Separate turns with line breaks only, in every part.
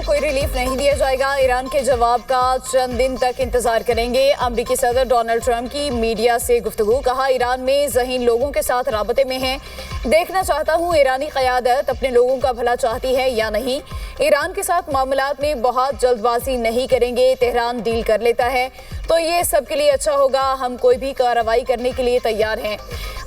कोई रिलीफ नहीं दिया जाएगा। ईरान के जवाब का चंद दिन तक इंतजार करेंगे। अमेरिकी सदर डोनाल्ड ट्रंप की मीडिया से गुफ्तगू। कहा, ईरान में ज़हीन लोगों के साथ राबते में है। देखना चाहता हूँ ईरानी क़यादत अपने लोगों का भला चाहती है या नहीं। ईरान के साथ मामलात में बहुत जल्दबाजी नहीं करेंगे। तेहरान डील कर लेता है तो ये सबके लिए अच्छा होगा। हम कोई भी कार्रवाई करने के लिए तैयार हैं।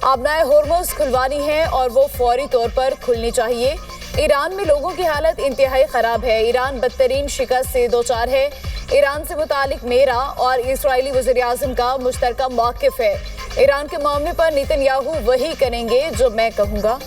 आबनाए होर्मुज़ खुलवानी है और वो फौरी तौर पर खुलनी चाहिए। ईरान में लोगों की हालत इंतहाई ख़राब है। ईरान बदतरीन शिकस्त से दो चार है। ईरान से मुतालिक मेरा और इस्राएली वज़ीर-ए-आज़म का मुश्तरका मौक़िफ़ है। ईरान के मामले पर नेतन्याहू वही करेंगे जो मैं कहूँगा।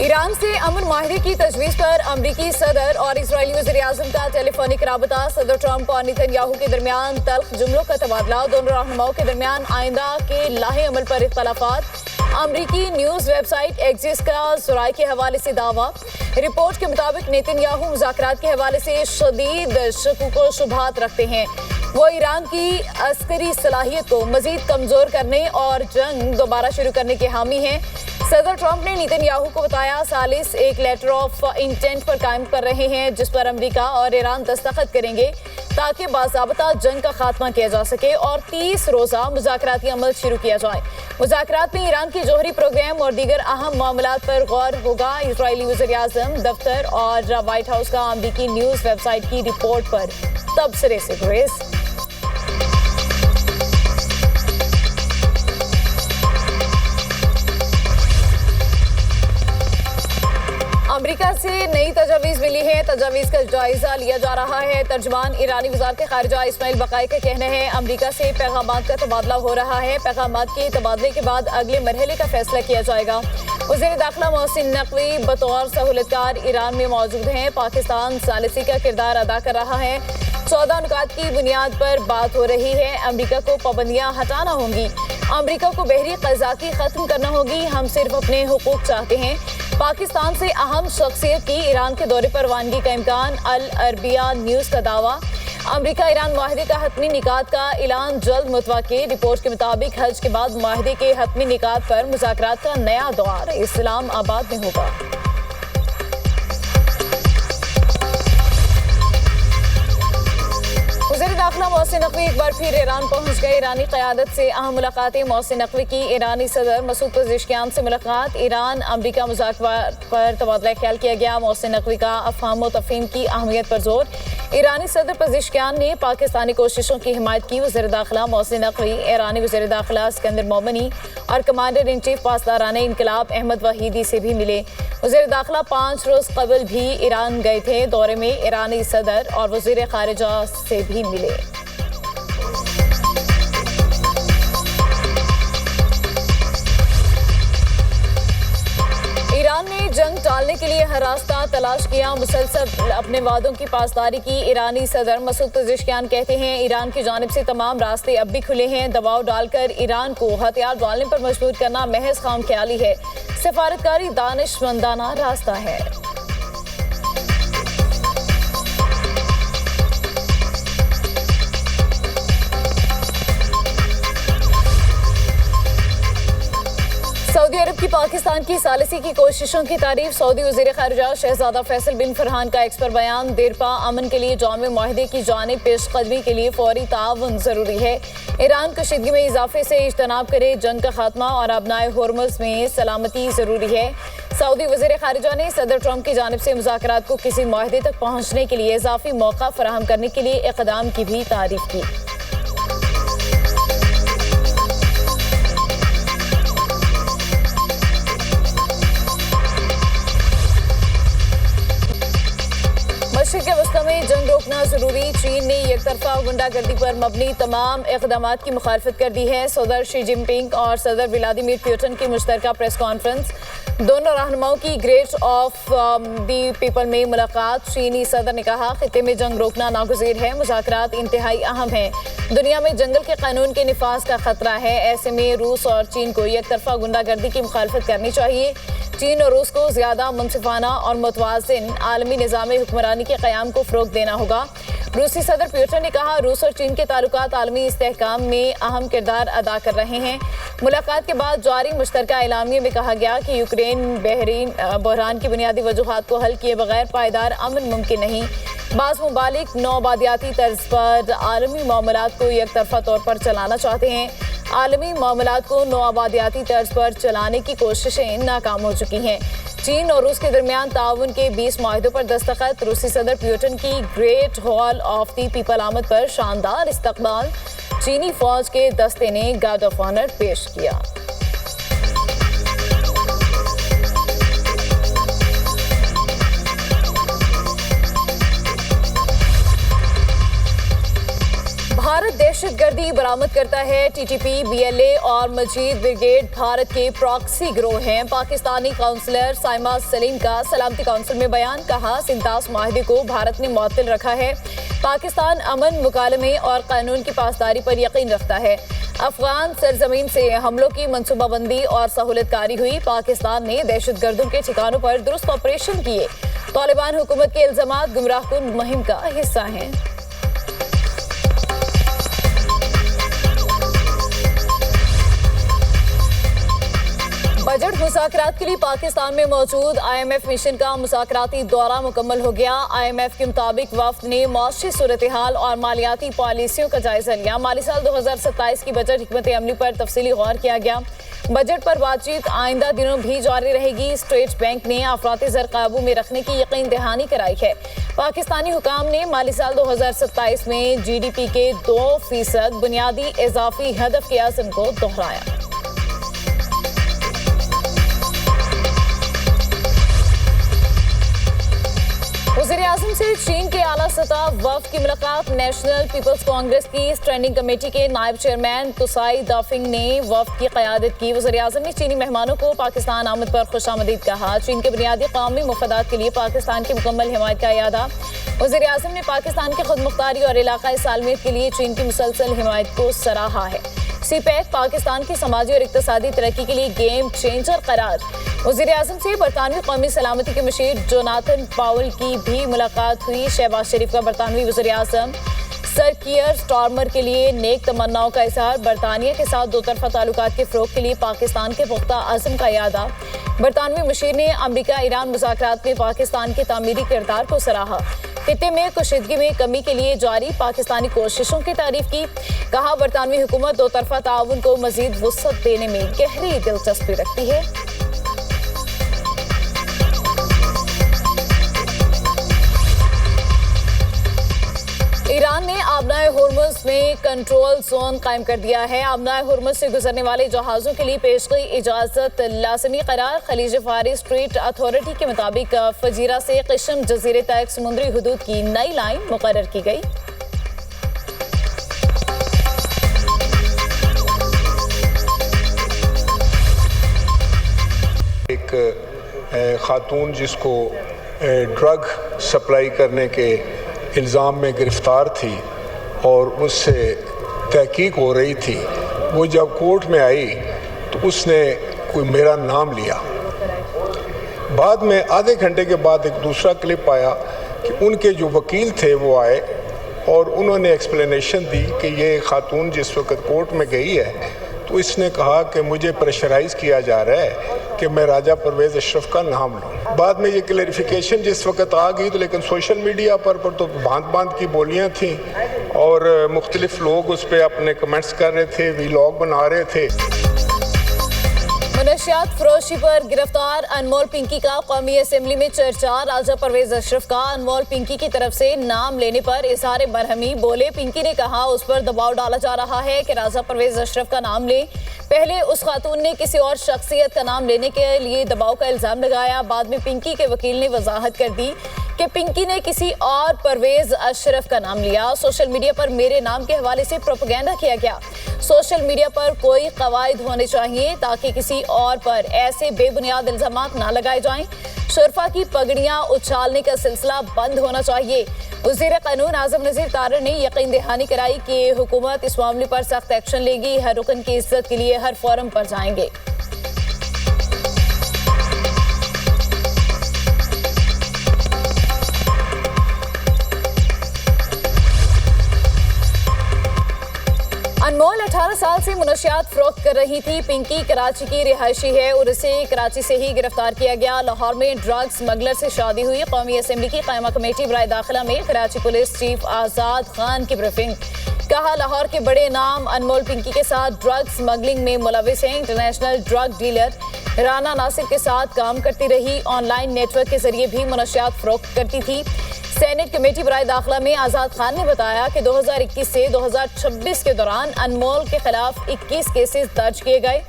ईरान से अमन माहिदे की तजवीज़ पर अमरीकी सदर और इस्राएली वज़ीर-ए-आज़म का टेलीफोनिक राबता। सदर ट्रंप और नेतन्याहू के दरमियान तल्ख जुमलों का तबादला। दोनों रहनुमाओं के दरमियान आइंदा के लाहे अमल पर इख्तलाफात। अमरीकी न्यूज़ वेबसाइट एक्सिस का ज़राए के हवाले से दावा। रिपोर्ट के मुताबिक नेतन्याहू मुज़ाकरात के हवाले से शदीद शकूक व शुबहात रखते हैं। वो ईरान की अस्करी सलाहियत को मज़ीद कमज़ोर करने और जंग दोबारा शुरू करने के हामी हैं। सदर ट्रंप ने नेतन्याहू को बताया सालिस एक लेटर ऑफ इंटेंट पर कायम कर रहे हैं जिस पर अमेरिका और ईरान दस्तखत करेंगे ताकि बाज़ाबता जंग का खात्मा किया जा सके और 30 रोज़ा मुज़ाकराती अमल शुरू किया जाए। मुज़ाकरात में ईरान की जोहरी प्रोग्राम और दीगर अहम मामलात पर गौर होगा। इस्राएली वज़ीर-ए-आज़म दफ्तर और व्हाइट हाउस का अमरीकी न्यूज़ वेबसाइट की रिपोर्ट पर तबसरे से गुरेज। अमेरिका से नई तजावीज़ मिली है। तजावीज़ का जायजा लिया जा रहा है। तर्जुमान ईरानी वज़ारत ख़ारिजा इस्माइल बक़ाई का कहना है अमेरिका से पैगामात का तबादला हो रहा है। पैगामात के तबादले के बाद अगले मरहले का फैसला किया जाएगा। वज़ीर दाखिला मोहसिन नकवी बतौर सहूलतकार ईरान में मौजूद हैं। पाकिस्तान सालिसी का किरदार अदा कर रहा है। 14 नुकात की बुनियाद पर बात हो रही है। अमेरिका को पाबंदियाँ हटाना होंगी। अमेरिका को बहरी क़ज़ाकी ख़त्म करना होगी। हम सिर्फ अपने हुकूक चाहते हैं। पाकिस्तान से अहम शख्सियत की ईरान के दौरे पर रवानगी का इम्कान। अल अरबिया न्यूज़ का दावा। अमेरिका ईरान माहिदे का हतमी निकात का ऐलान जल्द मुतवक्किल। रिपोर्ट के मुताबिक हज के बाद माहिदे के हतमी निकात पर मुज़ाकरात का नया दौर इस्लामाबाद में होगा। वज़ीर दाखिला मोहसिन नकवी एक बार फिर ईरान पहुंच गए। ईरानी क़यादत से अहम मुलाकातें। मोहसिन नकवी की ईरानी सदर मसूद पेज़ेश्कियान से मुलाकात। ईरान अमरीका मुज़ाकरात पर तबादला ख्याल किया गया। मोहसिन नकवी का अफ़हाम व तफ़हीम की अहमियत पर जोर। ईरानी सदर पेज़ेश्कियान ने पाकिस्तानी कोशिशों की हिमायत की। वज़ीर दाखिला मोहसिन नकवी ईरानी वज़ीर दाखिला सिकंदर मोमनी और कमांडर इन चीफ पासदाराने इनकलाब अहमद वहीदी से भी मिले। वज़ीर दाखिला 5 रोज़ कबल भी ईरान गए थे। दौरे में ईरानी सदर और वज़ीर ख़ारिजा से भी मिले। ईरान ने जंग टालने के लिए हर रास्ता तलाश किया। मुसलसल अपने वादों की पासदारी की। ईरानी सदर मसूद पेज़ेश्कियान कहते हैं ईरान की जानिब से तमाम रास्ते अब भी खुले हैं। दबाव डालकर ईरान को हथियार डालने पर मजबूर करना महज खामख्याली है। सफारतकारी दानिशमंदाना रास्ता है। सऊदी अरब की पाकिस्तान की सालिसी की कोशिशों की तारीफ। सऊदी वज़ीर ख़ारिजा शहज़ादा फैसल बिन फरहान का एक्स पर बयान। देरपा अमन के लिए जामे माहिदे की जानिब पेशकदमी के लिए फौरी ताउन ज़रूरी है। ईरान कशीदगी में इजाफे से इज्तनाब करे। जंग का खात्मा और आबनाए होर्मुज़ में सलामती ज़रूरी है। सऊदी वज़ीर ख़ारिजा ने सदर ट्रंप की जानिब से मुज़ाकरात को किसी माहिदे तक पहुँचने के लिए इजाफी मौका फराहम करने के लिए इक़दाम की भी तारीफ की। मशरिक़ वस्ता में जंग रोकना ज़रूरी। चीन ने एक तरफा गुंडागर्दी पर मबनी तमाम इक़दामात की मुखालफत कर दी है। सदर शी जिनपिंग और सदर व्लादिमीर पुतिन की मुश्तरका प्रेस कॉन्फ्रेंस। दोनों रहनुमाओं की ग्रेट ऑफ दी पीपल में मुलाकात। चीनी सदर ने कहा खित्ते में जंग रोकना नागुज़ीर है। मुज़ाकरात इंतहाई अहम हैं। दुनिया में जंगल के कानून के निफाज का खतरा है। ऐसे में रूस और चीन को एक तरफा गुंडागर्दी की मुखालफत करनी चाहिए। चीन और रूस को ज्यादा मुनसिफाना और मुतवाज़िन आलमी निज़ाम हुक्मरानी के क़याम को फ़रोग़ देना होगा। रूसी सदर पुतिन ने कहा, रूस और चीन के ताल्लुकात आलमी इस्तेहकाम में अहम किरदार अदा कर रहे हैं। मुलाकात के बाद जारी मुश्तरका एलामिया में कहा गया कि यूक्रेन बहरान की बुनियादी वजूहात को हल किए बगैर पायदार अमन मुमकिन नहीं। बाज़ मुमालिक नौआबादियाती तर्ज पर आलमी मामलात को एक तरफा तौर पर चलाना चाहते हैं। आलमी मामलात को नौआबादियाती तर्ज पर चलाने की कोशिशें नाकाम हो चुकी हैं। चीन और रूस के दरमियान ताउन के 20 माहिदों पर दस्तखत। रूसी सदर पुतिन की great hall of the people आमद पर शानदार इस्तकबाल। चीनी फौज के दस्ते ने गार्ड ऑफ ऑनर पेश किया। भारत दहशतगर्दी बरामद करता है। टीटीपी, बीएलए और मजीद ब्रिगेड भारत के प्रॉक्सी गिरोह हैं। पाकिस्तानी काउंसलर साइमा सलीम का सलामती काउंसिल में बयान। कहा, 37 माहिदे को भारत ने मुअत्तल रखा है। पाकिस्तान अमन, मुकालमे और कानून की पासदारी पर यकीन रखता है। अफगान सरजमीन से हमलों की मनसूबाबंदी और सहूलतकारी हुई। पाकिस्तान ने दहशतगर्दों के ठिकानों पर दुरुस्त ऑपरेशन किए। तालिबान हुकूमत के इल्जामात गुमराहकुन मुहिम का हिस्सा हैं। बजट मुज़ाकरात के लिए पाकिस्तान में मौजूद IMF मिशन का मुज़ाकराती दौरा मुकम्मल हो गया। IMF के मुताबिक वफ्द ने मौसमी सूरत हाल और मालियाती पॉलिसियों का जायजा लिया। माली साल 2027 की बजट हिकमत अमली पर तफसीली गौर किया गया। बजट पर बातचीत आइंदा दिनों भी जारी रहेगी। स्टेट बैंक ने अफराती ज़र काबू में रखने की यकीन दहानी कराई है। पाकिस्तानी हुकाम ने माली साल 2027 में GDP के 2% बुनियादी इजाफी हदफ के आज़म को दोहराया। वज़ीर-ए-आज़म से चीन के आला सतह वफ़द की मुलाकात। नेशनल पीपल्स कांग्रेस की स्टैंडिंग कमेटी के नायब चेयरमैन तुसाई दाफिंग ने वफ़द की क़यादत की। वज़ीर-ए-आज़म ने चीनी मेहमानों को पाकिस्तान आमद पर खुशामदीद कहा। चीन के बुनियादी कौमी मफादात के लिए पाकिस्तान की मुकम्मल हिमायत का इयादा। वज़ीर-ए-आज़म ने पाकिस्तान की खुदमुख्तारी और इलाकाई सालमियत के लिए चीन की मुसलसल हिमायत को सराहा है। CPEC पाकिस्तान की समाजी और इक़्तिसादी तरक्की के लिए गेम चेंजर करार। वज़ीर-ए-आज़म से बरतानवी कौमी सलामती के मशीर जोनाथन पावल की भी मुलाकात हुई। शहबाज शरीफ का बरतानवी वज़ीर-ए-आज़म सर कियर स्टारमर के लिए नेक तमन्नाओं का इज़हार। बरतानिया के साथ दो तरफ़ा ताल्लुकात के फ़रोग़ के लिए पाकिस्तान के पुख्ता अज़्म का इयादा। बरतानवी मशीर ने अमरीका ईरान मुज़ाकरात में पाकिस्तान के तामीरी किरदार को सराहा। खित्ते में कशीदगी में कमी के लिए जारी पाकिस्तानी कोशिशों की तारीफ की। कहा, बरतानवी हुकूमत दो तरफ़ा ताउन को मज़ीद वुसअत देने में गहरी दिलचस्पी रखती है। ईरान ने आबनाए हुर्मुज़ में कंट्रोल जोन कायम कर दिया है। आबनाए हुर्मुज़ से गुजरने वाले जहाज़ों के लिए पेशगी इजाज़त लाज़मी करार। खलीज फारिस स्ट्रीट अथॉरिटी के मुताबिक फजीरा से क़िश्म जजीरे तक समुद्री हदूद की नई लाइन मुकर्रर की गई।
एक खातून जिसको ड्रग सप्लाई करने के इल्ज़ाम में गिरफ़्तार थी और उससे तहकीक हो रही थी, वो जब कोर्ट में आई तो उसने कोई मेरा नाम लिया। बाद में आधे घंटे के बाद एक दूसरा क्लिप आया कि उनके जो वकील थे वो आए और उन्होंने एक्सप्लेनेशन दी कि ये खातून जिस वक्त कोर्ट में गई है तो इसने कहा कि मुझे प्रेशराइज़ किया जा रहा है कि मैं राजा परवेज़ अशरफ का नाम लूँ। बाद में ये क्लैरिफिकेशन जिस वक्त आ गई तो लेकिन सोशल मीडिया पर तो भांत की बोलियां थीं और मुख्तलिफ लोग उस पर अपने कमेंट्स कर रहे थे, वीलॉग बना रहे थे।
मनशियात फरोशी पर गिरफ्तार अनमोल पिंकी का कौमी असम्बली में चर्चा। राजा परवेज अशरफ का अनमोल पिंकी की तरफ से नाम लेने पर इजहार बरहमी। बोले, पिंकी ने कहा उस पर दबाव डाला जा रहा है कि राजा परवेज अशरफ का नाम ले। पहले उस खातून ने किसी और शख्सियत का नाम लेने के लिए दबाव का इल्जाम लगाया। बाद में पिंकी के वकील ने वजाहत कर दी कि पिंकी ने किसी और परवेज अशरफ का नाम लिया। सोशल मीडिया पर मेरे नाम के हवाले से प्रोपेगेंडा किया गया। सोशल मीडिया पर कोई कवायद होने चाहिए ताकि किसी और पर ऐसे बेबुनियाद इल्जामात ना लगाए जाएं। शरफा की पगड़ियां उछालने का सिलसिला बंद होना चाहिए। वज़ीर कानून आज़म नज़ीर तारड़ ने यकीन दहानी कराई कि हुकूमत इस मामले पर सख्त एक्शन लेगी। हर रुकन की इज्जत के लिए हर फोरम पर जाएंगे। अनमोल 18 साल से मुनशियात फरोख्त कर रही थी। पिंकी कराची की रिहायशी है और उसे कराची से ही गिरफ्तार किया गया। लाहौर में ड्रग स्मगलर से शादी हुई। कौमी असम्बली की कायमा कमेटी बराए दाखिला में कराची पुलिस चीफ आजाद खान की ब्रीफिंग। कहा, लाहौर के बड़े नाम अनमोल पिंकी के साथ ड्रग स्मगलिंग में मुलविस हैं। International drug dealer Rana Nasir के साथ काम करती रही। ऑनलाइन नेटवर्क के जरिए भी मुनशियात फरोख्त करती थी। सेनेट कमेटी बराए दाखिला में आजाद खान ने बताया कि 2021 से 2026 के दौरान अनमोल के खिलाफ 21 केसेस दर्ज किए गए।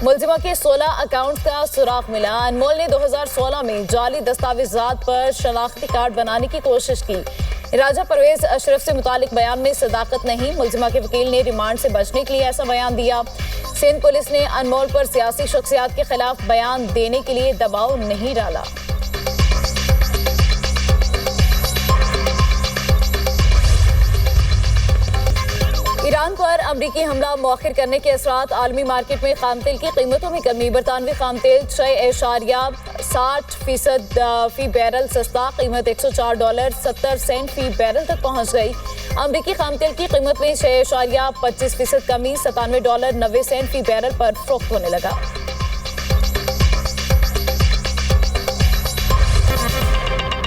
मुलजिमा के 16 अकाउंट्स का सुराग मिला। अनमोल ने 2016 में जाली दस्तावेजात पर शनाख्ती कार्ड बनाने की कोशिश की। राजा परवेज अशरफ से मुतालिक बयान में सदाकत नहीं। मुलजिमा के वकील ने रिमांड से बचने के लिए ऐसा बयान दिया। सिंध पुलिस ने अनमोल पर सियासी शख्सियात के खिलाफ बयान देने के लिए दबाव नहीं डाला। ईरान पर अमरीकी हमला मौखिर करने के असरात। आलमी मार्केट में खाम तेल की कीमतों में कमी। बरतानवी खाम तेल 6.60% फी बैरल सस्ता। कीमत $104.70 फी बैरल तक पहुंच गई। अमरीकी खाम तेल की कीमत में 6.25% कमी। $97.90 फी बैरल पर फरोख्त होने लगा।